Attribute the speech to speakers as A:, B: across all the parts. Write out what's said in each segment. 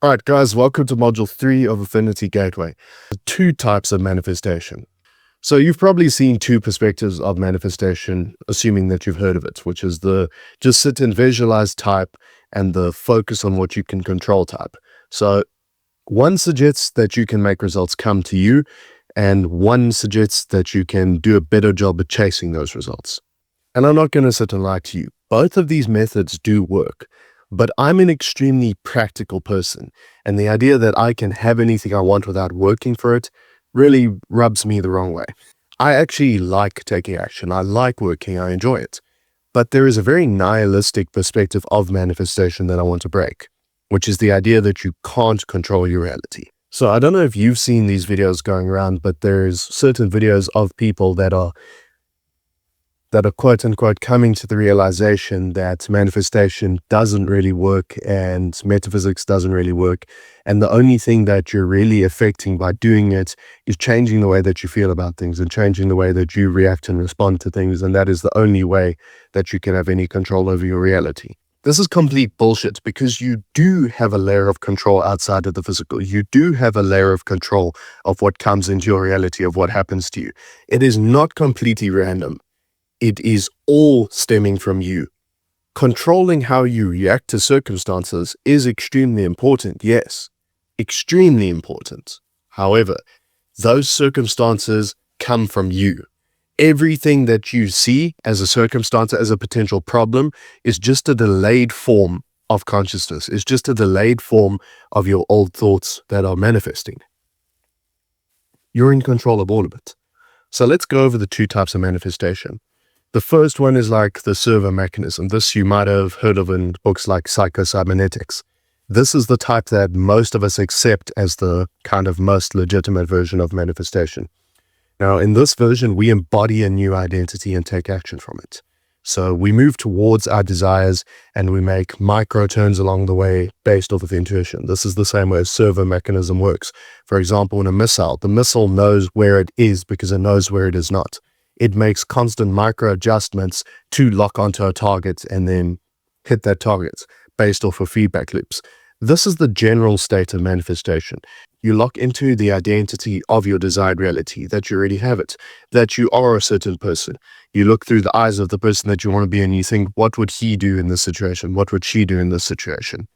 A: All right, guys, welcome to Module 3 of Affinity Gateway. Two types of manifestation. So you've probably seen two perspectives of manifestation, assuming that you've heard of it, which is the just sit and visualize type and the focus on what you can control type. So one suggests that you can make results come to you, and one suggests that you can do a better job at chasing those results. And I'm not going to sit and lie to you. Both of these methods do work. But I'm an extremely practical person, and the idea that I can have anything I want without working for it really rubs me the wrong way. I actually like taking action. I like working. I enjoy it. But there is a very nihilistic perspective of manifestation that I want to break, which is the idea that you can't control your reality. So I don't know if you've seen these videos going around, but there's certain videos of people that are quote unquote coming to the realization that manifestation doesn't really work and metaphysics doesn't really work. And the only thing that you're really affecting by doing it is changing the way that you feel about things and changing the way that you react and respond to things. And that is the only way that you can have any control over your reality. This is complete bullshit, because you do have a layer of control outside of the physical. You do have a layer of control of what comes into your reality, of what happens to you. It is not completely random. It is all stemming from you. Controlling how you react to circumstances is extremely important, yes, extremely important. However, those circumstances come from you. Everything that you see as a circumstance, as a potential problem, is just a delayed form of consciousness. It's just a delayed form of your old thoughts that are manifesting. You're in control of all of it. So let's go over the two types of manifestation. The first one is like the servo-mechanism. This you might have heard of in books like Psycho-Cybernetics. This is the type that most of us accept as the kind of most legitimate version of manifestation. Now, in this version, we embody a new identity and take action from it. So we move towards our desires and we make micro turns along the way based off of intuition. This is the same way as servo-mechanism works. For example, in a missile, the missile knows where it is because it knows where it is not. It makes constant micro adjustments to lock onto a target and then hit that target based off of feedback loops. This is the general state of manifestation. You lock into the identity of your desired reality, that you already have it, that you are a certain person. You look through the eyes of the person that you want to be and you think, what would he do in this situation? What would she do in this situation?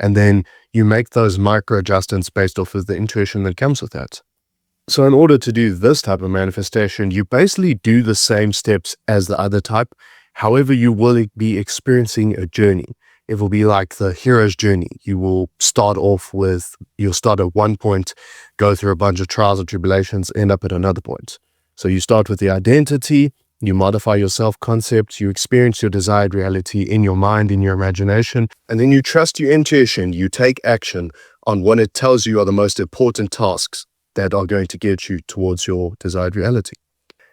A: And then you make those micro adjustments based off of the intuition that comes with that. So in order to do this type of manifestation, you basically do the same steps as the other type. However, you will be experiencing a journey. It will be like the hero's journey. You will start you'll start at one point, go through a bunch of trials and tribulations, end up at another point. So you start with the identity, you modify your self-concept, you experience your desired reality in your mind, in your imagination, and then you trust your intuition. You take action on what it tells you are the most important tasks that are going to get you towards your desired reality.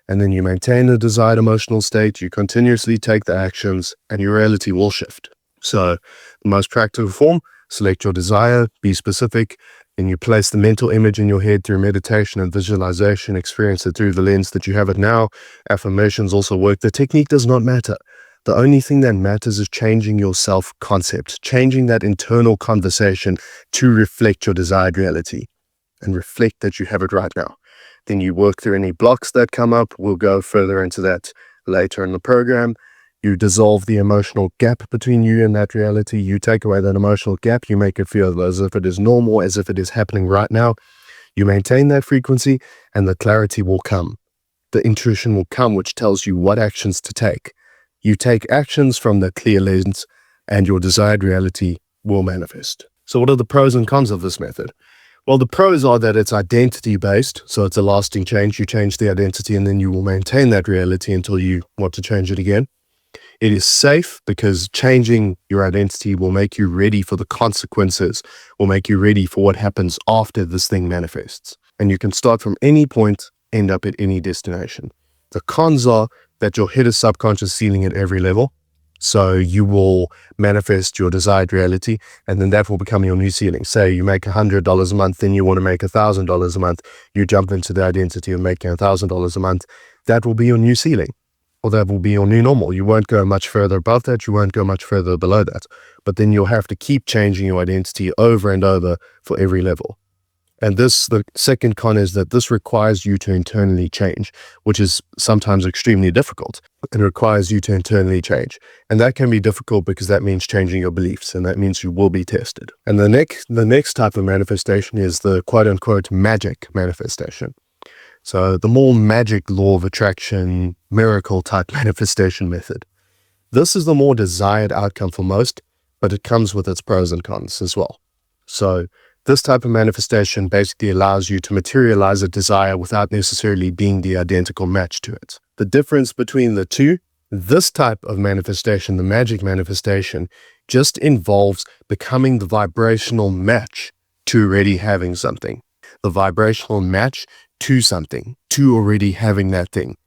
A: And then you maintain the desired emotional state, you continuously take the actions, and your reality will shift. So the most practical form, select your desire, be specific, and you place the mental image in your head through meditation and visualization, experience it through the lens that you have it now. Affirmations also work. The technique does not matter. The only thing that matters is changing your self-concept, changing that internal conversation to reflect your desired reality. And reflect that you have it right now. Then you work through any blocks that come up. We'll go further into that later in the program. You dissolve the emotional gap between you and that reality. You take away that emotional gap. You make it feel as if it is normal, as if it is happening right now. You maintain that frequency and the clarity will come. The intuition will come, which tells you what actions to take. You take actions from the clear lens and your desired reality will manifest. So what are the pros and cons of this method? Well, the pros are that it's identity-based, so it's a lasting change. You change the identity and then you will maintain that reality until you want to change it again. It is safe because changing your identity will make you ready for the consequences, will make you ready for what happens after this thing manifests. And you can start from any point, end up at any destination. The cons are that you'll hit a subconscious ceiling at every level. So you will manifest your desired reality, and then that will become your new ceiling. Say you make $100 a month, then you want to make $1,000 a month. You jump into the identity of making $1,000 a month. That will be your new ceiling. or that will be your new normal. You won't go much further above that. You won't go much further below that. But then you'll have to keep changing your identity over and over for every level. And the second con is that this requires you to internally change, which is sometimes extremely difficult. It requires you to internally change. And that can be difficult because that means changing your beliefs, and that means you will be tested. And the next type of manifestation is the quote unquote magic manifestation. So the more magic law of attraction, miracle type manifestation method. This is the more desired outcome for most, but it comes with its pros and cons as well. So this type of manifestation basically allows you to materialize a desire without necessarily being the identical match to it. The difference between the two, this type of manifestation, the magic manifestation, just involves becoming the vibrational match to already having something. The vibrational match to something, to already having that thing.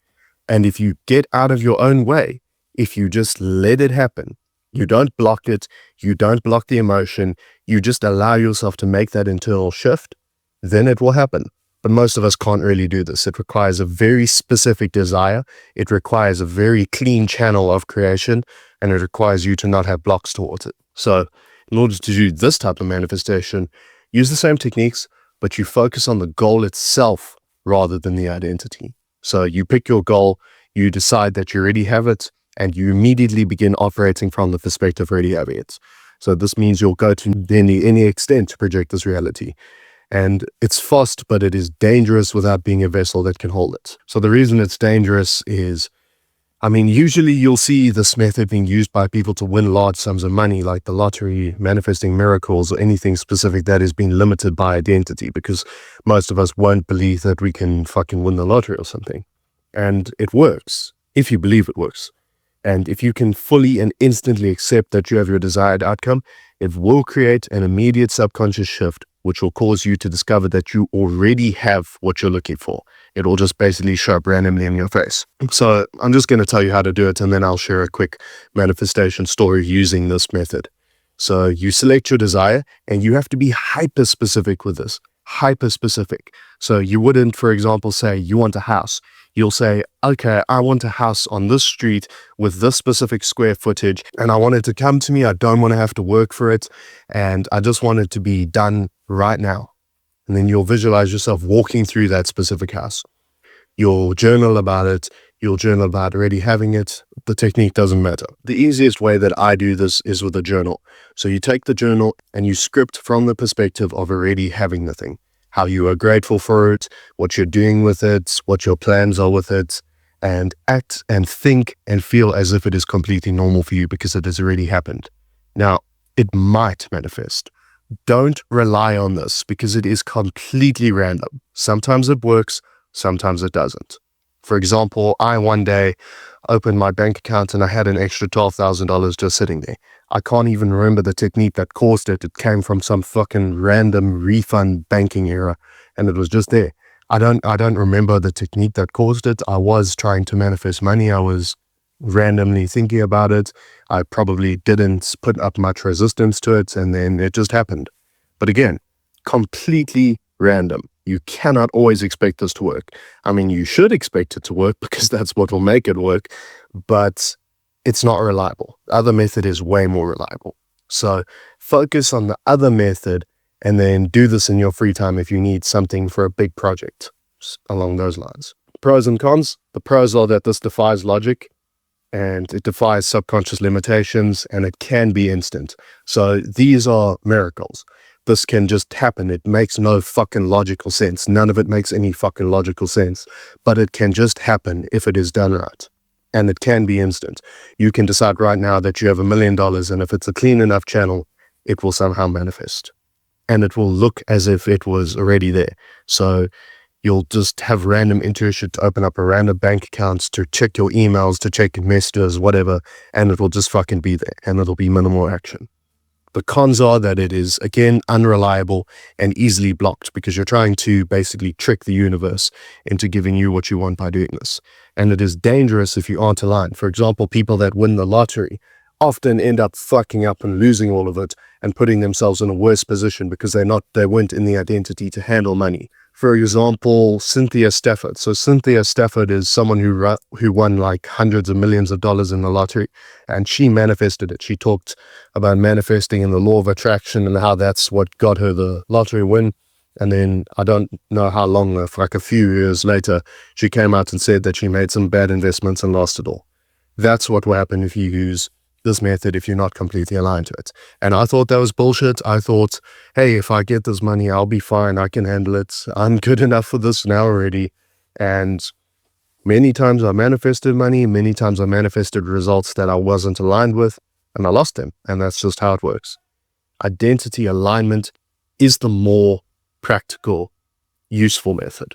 A: And if you get out of your own way, if you just let it happen, you don't block it, you don't block the emotion, you just allow yourself to make that internal shift, then it will happen. But most of us can't really do this. It requires a very specific desire. It requires a very clean channel of creation, and it requires you to not have blocks towards it. So in order to do this type of manifestation, use the same techniques, but you focus on the goal itself rather than the identity. So you pick your goal, you decide that you already have it, and you immediately begin operating from the perspective of already having it. So this means you'll go to any extent to project this reality. And it's fast, but it is dangerous without being a vessel that can hold it. So the reason it's dangerous is, usually you'll see this method being used by people to win large sums of money, like the lottery, manifesting miracles, or anything specific that is being limited by identity, because most of us won't believe that we can fucking win the lottery or something. And it works, if you believe it works. And if you can fully and instantly accept that you have your desired outcome, it will create an immediate subconscious shift, which will cause you to discover that you already have what you're looking for. It will just basically show up randomly in your face. So I'm just going to tell you how to do it, and then I'll share a quick manifestation story using this method. So you select your desire, and you have to be hyper specific with this. Hyper specific. So you wouldn't, for example, say you want a house. You'll say, okay, I want a house on this street with this specific square footage, and I want it to come to me. I don't want to have to work for it, and I just want it to be done right now. And then you'll visualize yourself walking through that specific house. You'll journal about it. You'll journal about already having it. The technique doesn't matter. The easiest way that I do this is with a journal. So you take the journal and you script from the perspective of already having the thing. How you are grateful for it, what you're doing with it, what your plans are with it, and act and think and feel as if it is completely normal for you because it has already happened. Now, it might manifest. Don't rely on this because it is completely random. Sometimes it works, sometimes it doesn't. For example, I one day opened my bank account and I had an extra $12,000 just sitting there. I can't even remember the technique that caused it. It came from some fucking random refund banking error, and it was just there. I don't remember the technique that caused it. I was trying to manifest money. I was randomly thinking about it. I probably didn't put up much resistance to it, and then it just happened. But again, completely random. You cannot always expect this to work. You should expect it to work because that's what will make it work, but it's not reliable. The other method is way more reliable. So focus on the other method and then do this in your free time if you need something for a big project along those lines. Pros and cons. The pros are that this defies logic and it defies subconscious limitations, and it can be instant. So these are miracles. This can just happen. It makes no fucking logical sense. None of it makes any fucking logical sense, but it can just happen if it is done right. And it can be instant. You can decide right now that you have $1 million, and if it's a clean enough channel, it will somehow manifest. And it will look as if it was already there. So you'll just have random intuition to open up a random bank account, to check your emails, to check your messages, whatever, and it will just fucking be there, and it'll be minimal action. The cons are that it is, again, unreliable and easily blocked because you're trying to basically trick the universe into giving you what you want by doing this. And it is dangerous if you aren't aligned. For example, people that win the lottery often end up fucking up and losing all of it and putting themselves in a worse position because they weren't in the identity to handle money. For example, Cynthia Stafford. So Cynthia Stafford is someone who won like hundreds of millions of dollars in the lottery, and she manifested it. She talked about manifesting and the law of attraction and how that's what got her the lottery win. And then I don't know how long, for like a few years later, she came out and said that she made some bad investments and lost it all. That's what will happen if you use this method if you're not completely aligned to it. And I thought that was bullshit. I thought, hey, if I get this money, I'll be fine. I can handle it. I'm good enough for this now already. And many times I manifested money. Many times I manifested results that I wasn't aligned with, and I lost them. And that's just how it works. Identity alignment is the more practical, useful method.